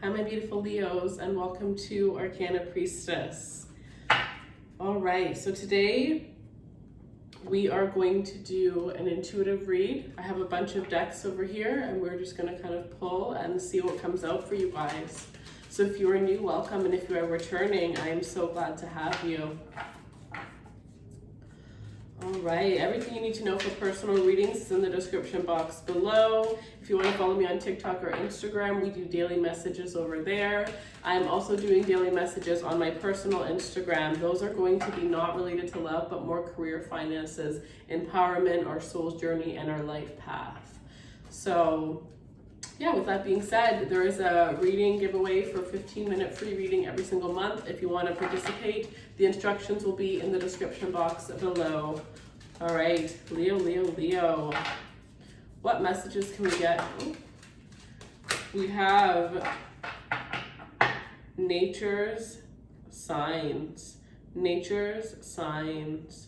Hi, my beautiful Leos, and welcome to Arcana Priestess. All right, so today we are going to do an intuitive read. I have a bunch of decks over here, and we're just going to kind of pull and see what comes out for you guys. So if you are new, welcome, and if you are returning, I am so glad to have you. All right, everything you need to know for personal readings is in the description box below. If you want to follow me on TikTok or Instagram, we do daily messages over there. I'm also doing daily messages on my personal Instagram. Those are going to be not related to love, but more career, finances, empowerment, our soul's journey, and our life path. So yeah, with that being said, there is a reading giveaway for 15-minute free reading every single month. If you want to participate, the instructions will be in the description box below. All right, Leo. What messages can we get? We have nature's signs. Nature's signs.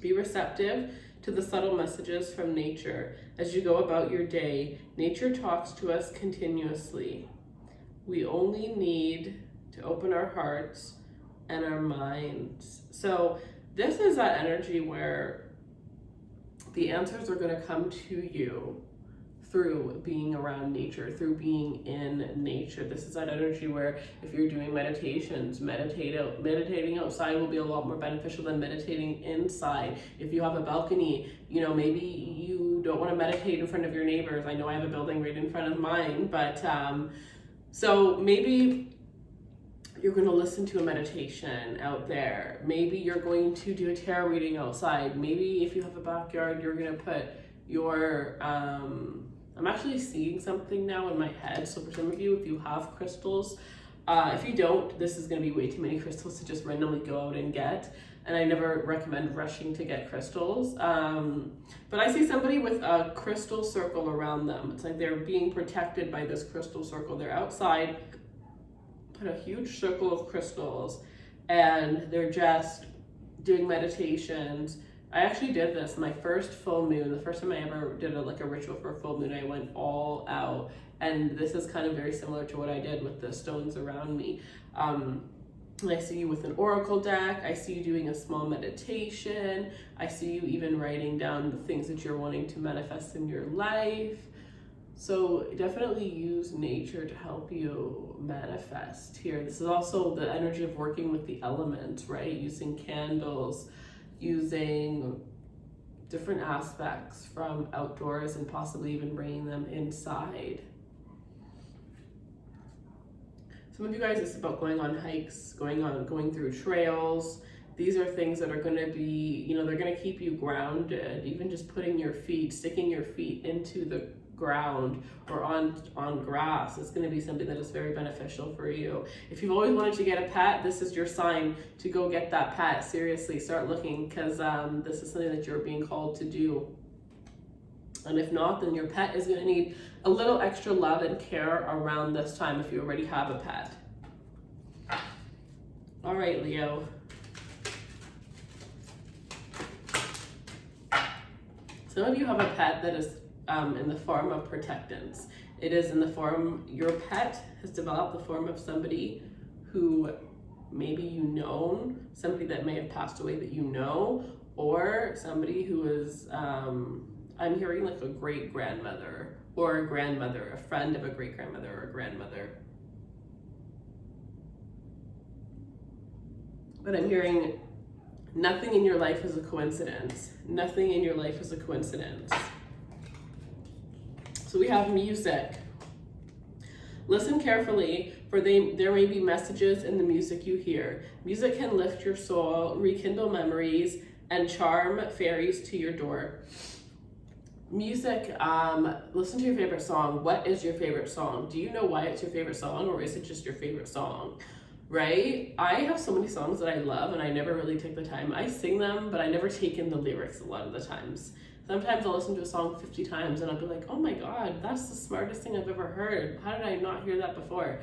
Be receptive to the subtle messages from nature as you go about your day. Nature talks to us continuously. We only need to open our hearts and our minds. So this is that energy where the answers are going to come to you through being around nature, through being in nature. This is that energy where if you're doing meditations, meditating outside will be a lot more beneficial than meditating inside. If you have a balcony, you know, maybe you don't want to meditate in front of your neighbors. I know I have a building right in front of mine, but so maybe you're going to listen to a meditation out there. Maybe you're going to do a tarot reading outside. Maybe if you have a backyard, you're going to put your I'm actually seeing something now in my head. So for some of you, if you have crystals, if you don't, this is going to be way too many crystals to just randomly go out and get. And I never recommend rushing to get crystals. But I see somebody with a crystal circle around them. It's like they're being protected by this crystal circle. They're outside, put a huge circle of crystals, and they're just doing meditations. I actually did this my first full moon. The first time I ever did a ritual for a full moon, I went all out. And this is kind of very similar to what I did with the stones around me. I see you with an oracle deck. I see you doing a small meditation. I see you even writing down the things that you're wanting to manifest in your life. So definitely use nature to help you manifest here. This is also the energy of working with the elements, right? Using candles, using different aspects from outdoors and possibly even bringing them inside. Some of you guys, it's about going on hikes, going through trails. These are things that are going to be, you know, they're going to keep you grounded. Even just sticking your feet into the ground or on grass is going to be something that is very beneficial for you. If you've always wanted to get a pet, this is your sign to go get that pet. Seriously, start looking, because this is something that you're being called to do. And if not, then your pet is going to need a little extra love and care around this time if you already have a pet. All right, Leo. Some of you have a pet that is in the form of protectance. It is in the form, your pet has developed the form of somebody who maybe you know, somebody that may have passed away that you know, or somebody who is, I'm hearing like a great grandmother or a grandmother, a friend of a great grandmother or a grandmother. But I'm hearing nothing in your life is a coincidence. Nothing in your life is a coincidence. So we have music. Listen carefully, for there may be messages in the music you hear. Music can lift your soul, rekindle memories, and charm fairies to your door. Music, listen to your favorite song. What is your favorite song? Do you know why it's your favorite song, or is it just your favorite song? Right? I have so many songs that I love and I never really take the time. I sing them, but I never take in the lyrics a lot of the times. Sometimes I'll listen to a song 50 times and I'll be like, oh my God, that's the smartest thing I've ever heard. How did I not hear that before?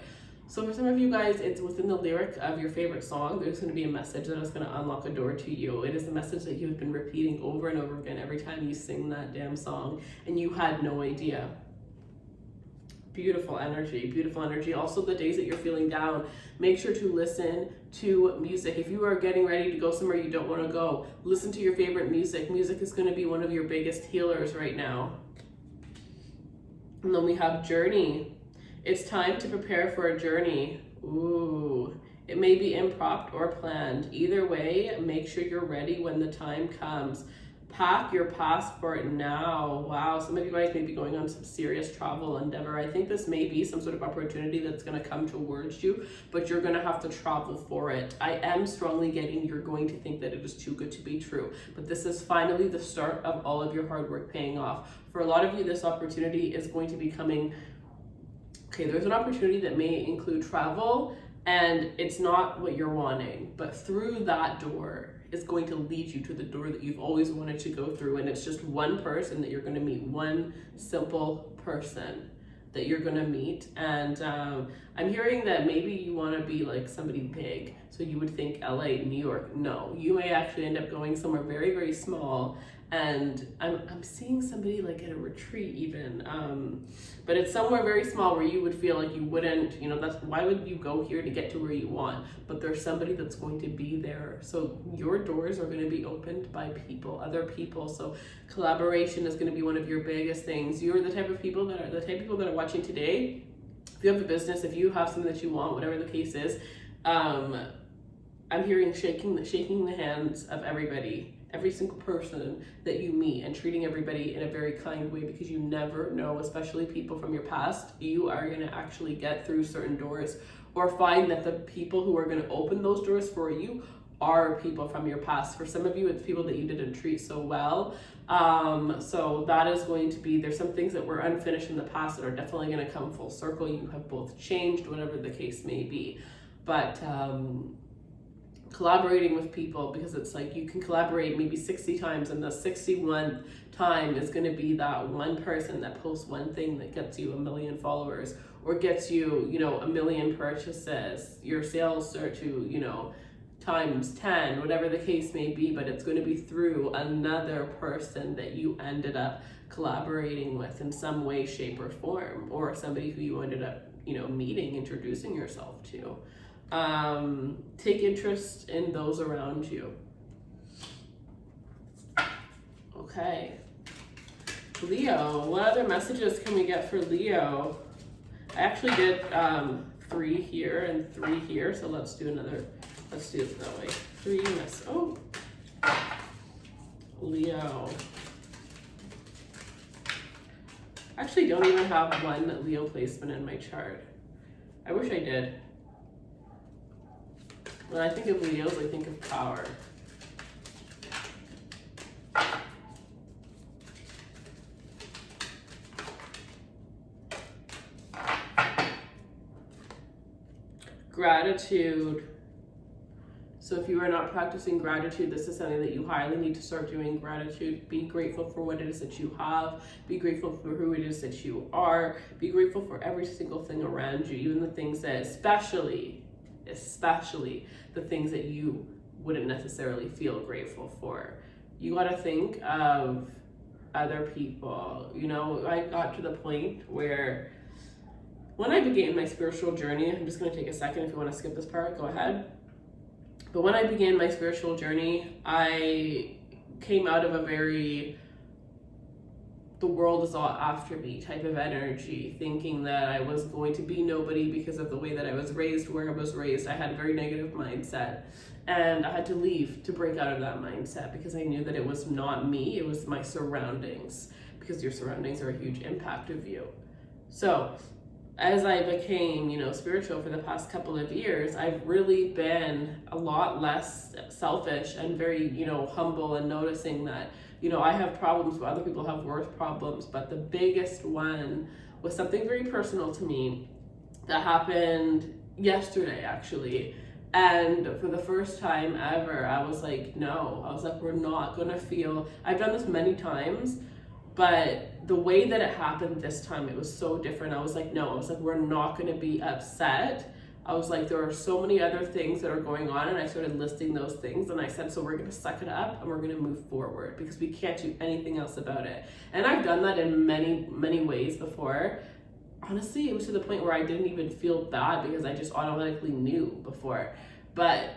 So for some of you guys, it's within the lyric of your favorite song, there's going to be a message that is going to unlock a door to you. It is a message that you've been repeating over and over again every time you sing that damn song and you had no idea. Beautiful energy, beautiful energy. Also, the days that you're feeling down, make sure to listen to music. If you are getting ready to go somewhere you don't want to go, listen to your favorite music. Music is going to be one of your biggest healers right now. And then we have journey. It's time to prepare for a journey. Ooh, it may be impromptu or planned. Either way, make sure you're ready when the time comes. Pack your passport now. Wow, some of you guys may be going on some serious travel endeavor. I think this may be some sort of opportunity that's going to come towards you, but you're going to have to travel for it. I am strongly getting you're going to think that it is too good to be true, but this is finally the start of all of your hard work paying off. For a lot of you, this opportunity is going to be coming. Okay, there's an opportunity that may include travel, and it's not what you're wanting, but through that door is going to lead you to the door that you've always wanted to go through. And it's just one person that you're going to meet, one simple person that you're going to meet. And I'm hearing that maybe you want to be like somebody big, so you would think LA, New York. No, you may actually end up going somewhere very, very small. And I'm seeing somebody like at a retreat even, but it's somewhere very small where you would feel like you wouldn't, you know, that's why would you go here to get to where you want? But there's somebody that's going to be there. So your doors are going to be opened by people, other people. So collaboration is going to be one of your biggest things. You're the type of people that are watching today. If you have a business, if you have something that you want, whatever the case is, I'm hearing shaking the hands of everybody, every single person that you meet, and treating everybody in a very kind way, because you never know, especially people from your past, you are going to actually get through certain doors, or find that the people who are going to open those doors for you are people from your past. For some of you, it's people that you didn't treat so well. So that is going to be, there's some things that were unfinished in the past that are definitely going to come full circle. You have both changed, whatever the case may be. But collaborating with people, because it's like you can collaborate maybe 60 times, and the 61th time is going to be that one person that posts one thing that gets you 1 million followers, or gets you, you know, 1 million purchases. Your sales start to, you know, times 10, whatever the case may be, but it's going to be through another person that you ended up collaborating with in some way, shape, or form, or somebody who you ended up, you know, meeting, introducing yourself to. Take interest in those around you. Okay. Leo, what other messages can we get for Leo? I actually did 3 here and 3 here, so let's do it that way. 3 oh. Leo. I actually don't even have one Leo placement in my chart. I wish I did. When I think of Leos, I think of power. Gratitude. So if you are not practicing gratitude, this is something that you highly need to start doing. Gratitude. Be grateful for what it is that you have. Be grateful for who it is that you are. Be grateful for every single thing around you, even the things that, especially the things that you wouldn't necessarily feel grateful for. You got to think of other people. You know, I got to the point where when I began my spiritual journey, I'm just going to take a second. If you want to skip this part, go ahead. But when I began my spiritual journey, I came out of a very the world is all after me type of energy, thinking that I was going to be nobody because of the way that I was raised, where I was raised. I had a very negative mindset, and I had to leave to break out of that mindset, because I knew that it was not me, it was my surroundings, because your surroundings are a huge impact of you. So as I became, you know, spiritual for the past couple of years, I've really been a lot less selfish and very, you know, humble, and noticing that, you know, I have problems, but other people have worse problems. But the biggest one was something very personal to me that happened yesterday, actually. And for the first time ever, I was like, no, I was like, we're not gonna feel, I've done this many times, but the way that it happened this time, it was so different. I was like, no, I was like, we're not gonna be upset. I was like, there are so many other things that are going on, and I started listing those things, and I said, so we're gonna suck it up and we're gonna move forward, because we can't do anything else about it. And I've done that in many, many ways before. honestly, it was to the point where I didn't even feel bad because I just automatically knew before. But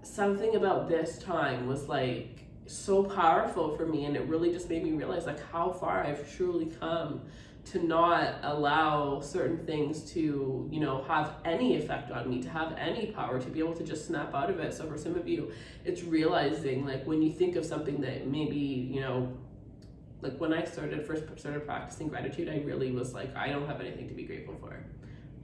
something about this time was like so powerful for me, and it really just made me realize like how far I've truly come to not allow certain things to, you know, have any effect on me, to have any power, to be able to just snap out of it. So for some of you, it's realizing like when you think of something that maybe, you know, like when I first started practicing gratitude, I really was like, I don't have anything to be grateful for.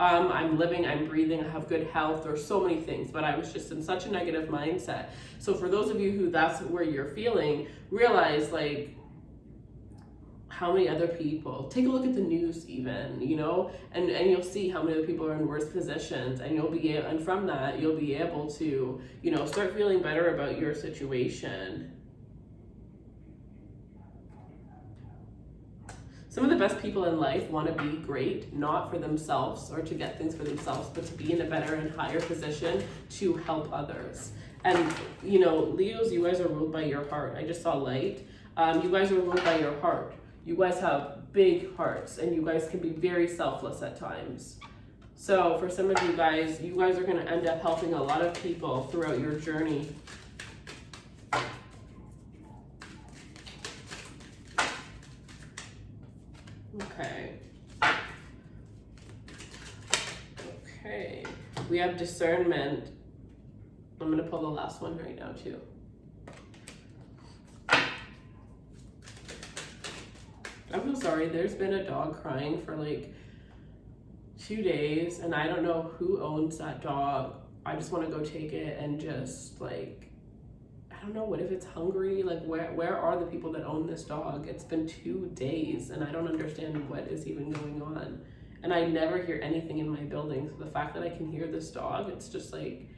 I'm living, I'm breathing, I have good health, there's so many things, but I was just in such a negative mindset. So for those of you who that's where you're feeling, realize like how many other people, take a look at the news even, you know, and you'll see how many other people are in worse positions, and and from that, you'll be able to, you know, start feeling better about your situation. Some of the best people in life want to be great, not for themselves or to get things for themselves, but to be in a better and higher position to help others. And, you know, Leos, you guys are ruled by your heart. I just saw light. You guys are ruled by your heart. You guys have big hearts, and you guys can be very selfless at times. So for some of you guys are going to end up helping a lot of people throughout your journey. Okay, we have discernment. I'm going to pull the last one right now too. I'm so sorry, there's been a dog crying for like 2 days, and I don't know who owns that dog. I just want to go take it and just like, I don't know, what if it's hungry? Like where are the people that own this dog? It's been 2 days and I don't understand what is even going on. And I never hear anything in my building. So the fact that I can hear this dog, it's just like,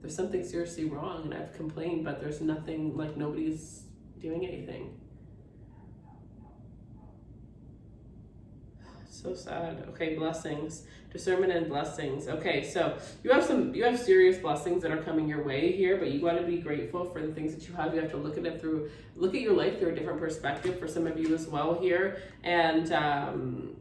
there's something seriously wrong, and I've complained, but there's nothing, like nobody's doing anything. So sad. Okay, blessings, discernment and blessings. Okay, so you have serious blessings that are coming your way here, but you got to be grateful for the things that you have. You have to look at your life through a different perspective for some of you as well here. And I'm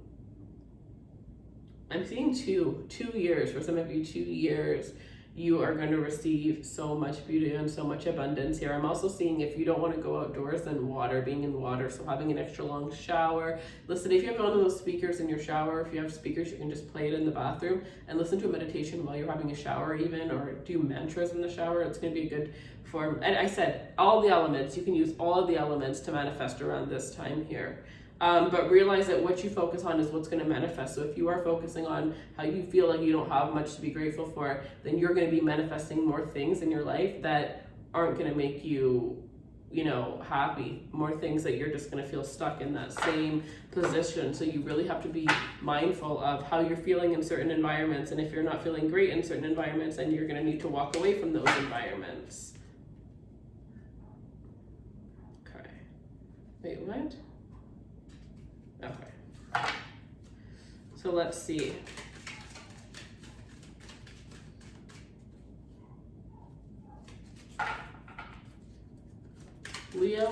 seeing 2 years for some of you. 2 years you are going to receive so much beauty and so much abundance here. I'm also seeing, if you don't want to go outdoors, then water, being in water, so having an extra long shower. Listen, if you have one of those speakers in your shower, if you have speakers, you can just play it in the bathroom and listen to a meditation while you're having a shower even, or do mantras in the shower. It's going to be a good form. And I said all the elements, you can use all of the elements to manifest around this time here. But realize that what you focus on is what's going to manifest. So if you are focusing on how you feel like you don't have much to be grateful for, then you're going to be manifesting more things in your life that aren't going to make you, you know, happy. More things that you're just going to feel stuck in that same position. So you really have to be mindful of how you're feeling in certain environments. And if you're not feeling great in certain environments, then you're going to need to walk away from those environments. Okay. Wait, what? Okay, so let's see. Leo.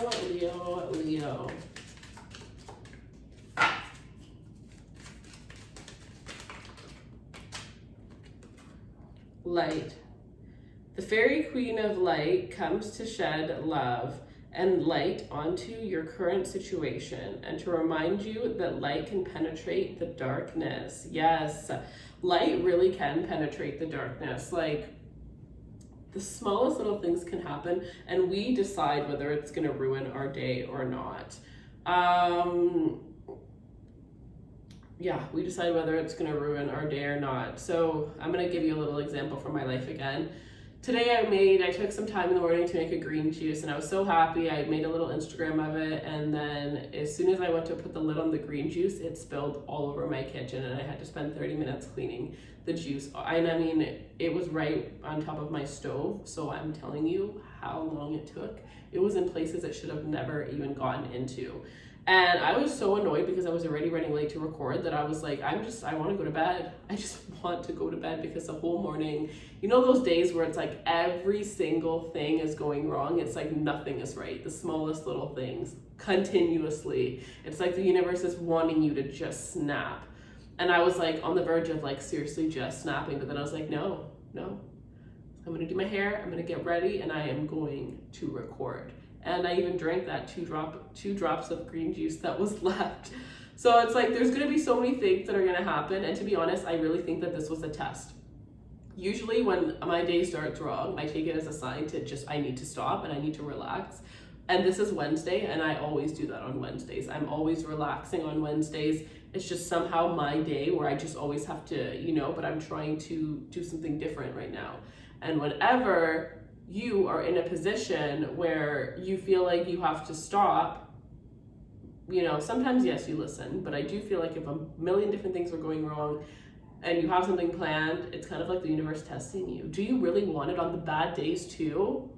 Light. The fairy queen of light comes to shed love and light onto your current situation, and to remind you that light can penetrate the darkness. Yes, light really can penetrate the darkness. Like, the smallest little things can happen, and we decide whether it's going to ruin our day or not. Yeah, we decide whether it's going to ruin our day or not. So I'm going to give you a little example from my life again. Today I took some time in the morning to make a green juice, and I was so happy. I made a little Instagram of it, and then as soon as I went to put the lid on the green juice, it spilled all over my kitchen, and I had to spend 30 minutes cleaning the juice. And I mean, it was right on top of my stove, so I'm telling you how long it took. It was in places it should have never even gotten into. And I was so annoyed because I was already running late to record that I was like, I want to go to bed. I just want to go to bed, because the whole morning, you know those days where it's like every single thing is going wrong? It's like nothing is right. The smallest little things continuously. It's like the universe is wanting you to just snap. And I was like on the verge of like seriously just snapping, but then I was like, no, I'm gonna do my hair, I'm gonna get ready, and I am going to record. And I even drank that two drops of green juice that was left. So it's like there's gonna be so many things that are gonna happen, and to be honest, I really think that this was a test. Usually when my day starts wrong, I take it as a sign to just, I need to stop and I need to relax. And this is Wednesday, and I always do that on Wednesdays. I'm always relaxing on Wednesdays. It's just somehow my day where I just always have to, you know, but I'm trying to do something different right now. And whenever you are in a position where you feel like you have to stop, you know, sometimes, yes, you listen, but I do feel like if a million different things are going wrong and you have something planned, it's kind of like the universe testing you. Do you really want it on the bad days too?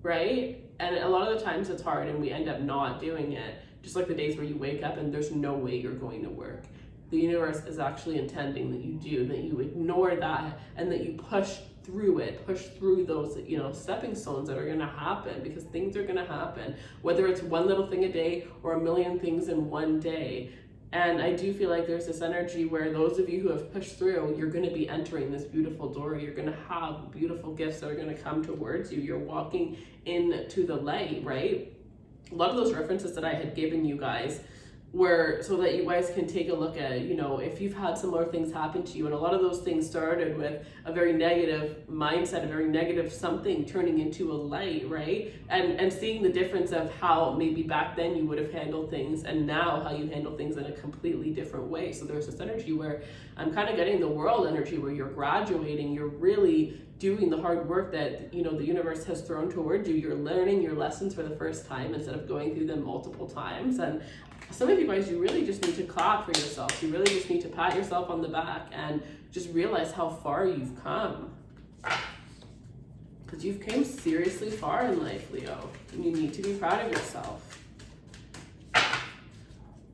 Right? And a lot of the times it's hard and we end up not doing it. Just like the days where you wake up and there's no way you're going to work. The universe is actually intending that you do, that you ignore that, and that you push through those, you know, stepping stones that are going to happen, because things are going to happen, whether it's one little thing a day or a million things in one day. And I do feel like there's this energy where those of you who have pushed through, you're going to be entering this beautiful door. You're going to have beautiful gifts that are going to come towards you. You're walking into the light, right? A lot of those references that I had given you guys were so that you guys can take a look at, you know, if you've had similar things happen to you. And a lot of those things started with a very negative mindset, a very negative something turning into a light, right? And seeing the difference of how maybe back then you would have handled things and now how you handle things in a completely different way. So there's this energy where I'm kind of getting the world energy where you're graduating, you're really doing the hard work that, you know, the universe has thrown towards you. You're learning your lessons for the first time instead of going through them multiple times. And some of you guys, you really just need to clap for yourself. You really just need to pat yourself on the back and just realize how far you've come. Because you've came seriously far in life, Leo. And you need to be proud of yourself.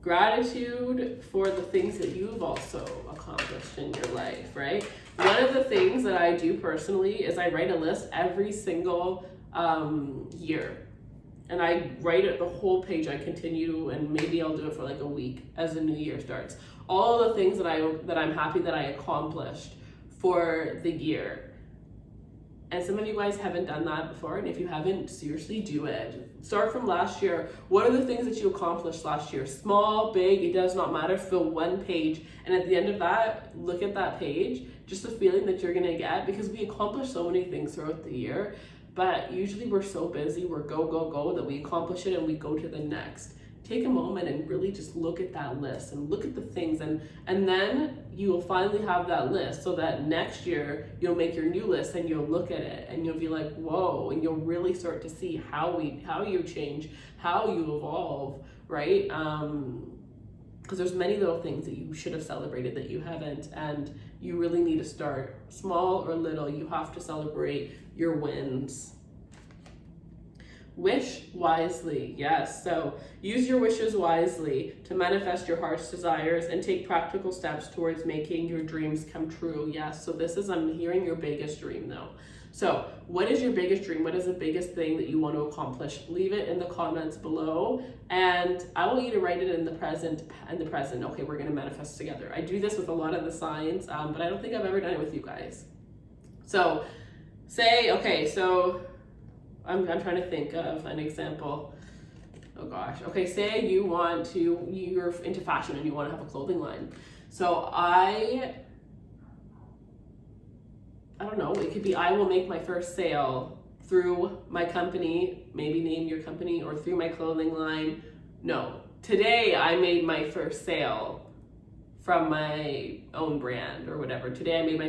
Gratitude for the things that you've also accomplished in your life, right? One of the things that I do personally is I write a list every single year. And I write it the whole page. I continue, and maybe I'll do it for like a week as the new year starts. All of the things that I'm happy that I accomplished for the year. And some of you guys haven't done that before, and if you haven't, seriously do it. Start from last year. What are the things that you accomplished last year? Small, big, it does not matter. Fill one page, and at the end of that, look at that page. Just the feeling that you're gonna get, because we accomplish so many things throughout the year. But usually we're so busy, we're go, that we accomplish it and we go to the next. Take a moment and really just look at that list and look at the things, and then you will finally have that list, so that next year you'll make your new list and you'll look at it and you'll be like, whoa, and you'll really start to see how you change, how you evolve, right? Because there's many little things that you should have celebrated that you haven't, and you really need to start small or little. You have to celebrate your wins. Wish wisely. Yes, so use your wishes wisely to manifest your heart's desires and take practical steps towards making your dreams come true. Yes, so this is, I'm hearing your biggest dream though. So what is your biggest dream? What is the biggest thing that you want to accomplish? Leave it in the comments below, and I want you to write it in the present. Okay, we're going to manifest together. I do this with a lot of the signs, but I don't think I've ever done it with you guys. So say, okay, so I'm trying to think of an example. Oh gosh. Okay, say you're into fashion and you want to have a clothing line. So I don't know, it could be I will make my first sale through my company, maybe name your company, or through my clothing line. No, today I made my first sale from my own brand or whatever. Today I made my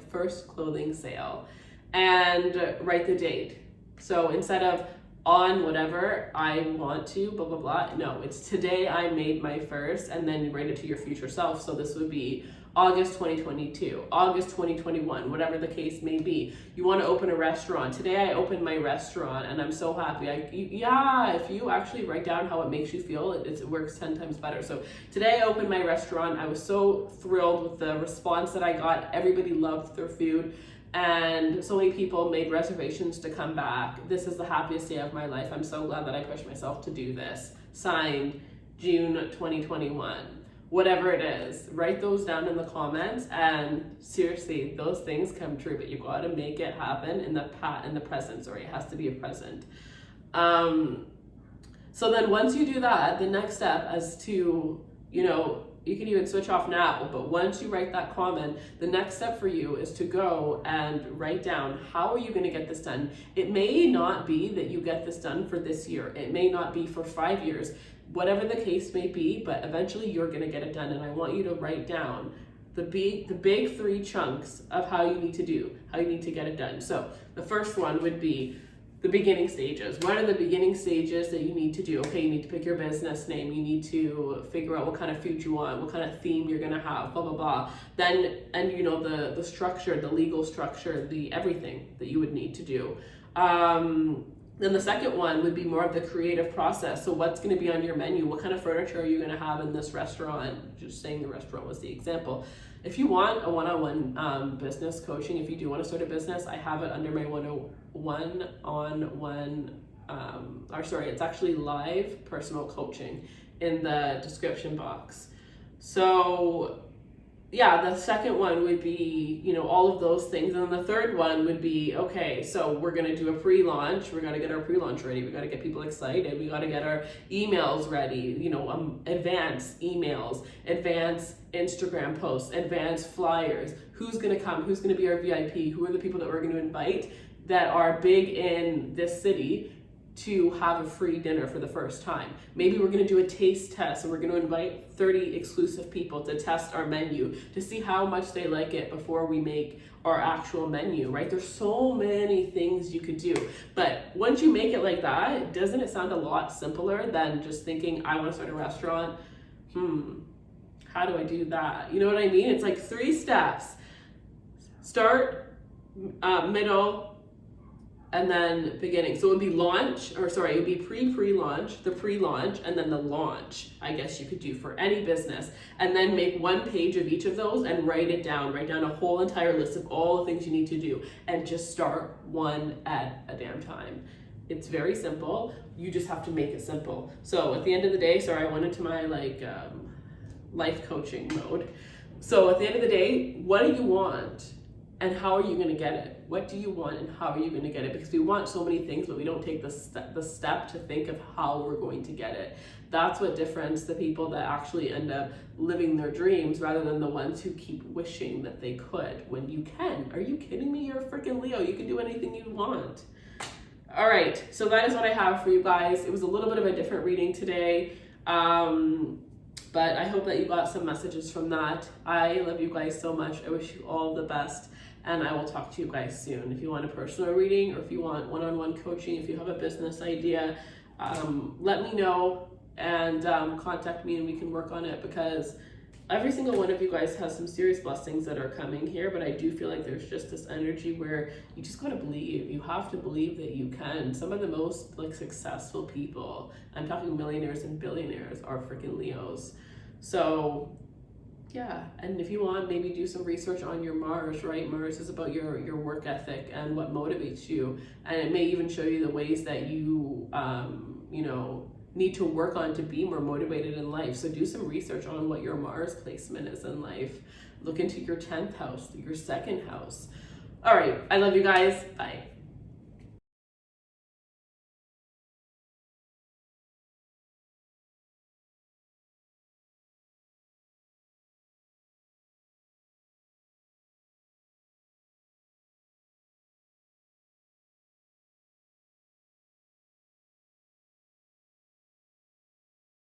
first clothing sale, and write the date. So instead of on whatever I want to, blah, blah, blah. No, it's today I made my first, and then you write it to your future self. So this would be August 2022, August 2021, whatever the case may be. You want to open a restaurant. Today I opened my restaurant and I'm so happy. If you actually write down how it makes you feel, it works 10 times better. So today I opened my restaurant. I was so thrilled with the response that I got. Everybody loved their food, and so many people made reservations to come back. This is the happiest day of my life. I'm so glad that I pushed myself to do this. Signed, June 2021. whatever it is. Write those down in the comments, and seriously, those things come true, but you gotta make it happen in the present. Sorry, it has to be a present. So then once you do that, the next step as to, you know, you can even switch off now, but once you write that comment, the next step for you is to go and write down, how are you going to get this done? It may not be that you get this done for this year. It may not be for 5 years, whatever the case may be, but eventually you're going to get it done. And I want you to write down the big 3 chunks of how you need to get it done. So the first one would be the beginning stages. What are the beginning stages that you need to do? Okay, you need to pick your business name. You need to figure out what kind of food you want, what kind of theme you're gonna have, blah, blah, blah. Then, and you know, the structure, the legal structure, the everything that you would need to do. Then the second one would be more of the creative process. So what's gonna be on your menu? What kind of furniture are you gonna have in this restaurant? Just saying the restaurant was the example. If you want a one-on-one business coaching, if you do want to start a business, I have it under my it's actually live personal coaching in the description box. So yeah, the second one would be, you know, all of those things. And then the third one would be, okay, so we're going to do a pre-launch. We're going to get our pre-launch ready. We got to get people excited. We got to get our emails ready, you know, advanced emails, advanced Instagram posts, advanced flyers. Who's going to come? Who's going to be our VIP? Who are the people that we're going to invite that are big in this city to have a free dinner for the first time? Maybe we're going to do a taste test, and we're going to invite 30 exclusive people to test our menu to see how much they like it before we make our actual menu, right? There's so many things you could do, but once you make it like that, doesn't it sound a lot simpler than just thinking, I want to start a restaurant? How do I do that? You know what I mean? It's like 3 steps: start, middle, and then beginning. So it would be it would be pre-launch, the pre-launch, and then the launch, I guess you could do for any business. And then make 1 page of each of those and write it down. Write down a whole entire list of all the things you need to do, and just start one at a damn time. It's very simple. You just have to make it simple. So at the end of the day, sorry, I went into my life coaching mode. So at the end of the day, what do you want? And how are you going to get it? What do you want and how are you going to get it? Because we want so many things, but we don't take the step to think of how we're going to get it. That's what differentiates the people that actually end up living their dreams rather than the ones who keep wishing that they could when you can. Are you kidding me? You're a freaking Leo. You can do anything you want. All right, so that is what I have for you guys. It was a little bit of a different reading today. But I hope that you got some messages from that. I love you guys so much. I wish you all the best. And I will talk to you guys soon. If you want a personal reading, or if you want one-on-one coaching, if you have a business idea, let me know and contact me and we can work on it, because every single one of you guys has some serious blessings that are coming here. But I do feel like there's just this energy where you just gotta believe. You have to believe that you can. Some of the most successful people, I'm talking millionaires and billionaires, are freaking Leos. So yeah, and if you want, maybe do some research on your Mars, right? Mars is about your work ethic and what motivates you, and it may even show you the ways that you need to work on to be more motivated in life. So do some research on what your Mars placement is in life. Look into your 10th house, your 2nd house. All right, I love you guys. Bye.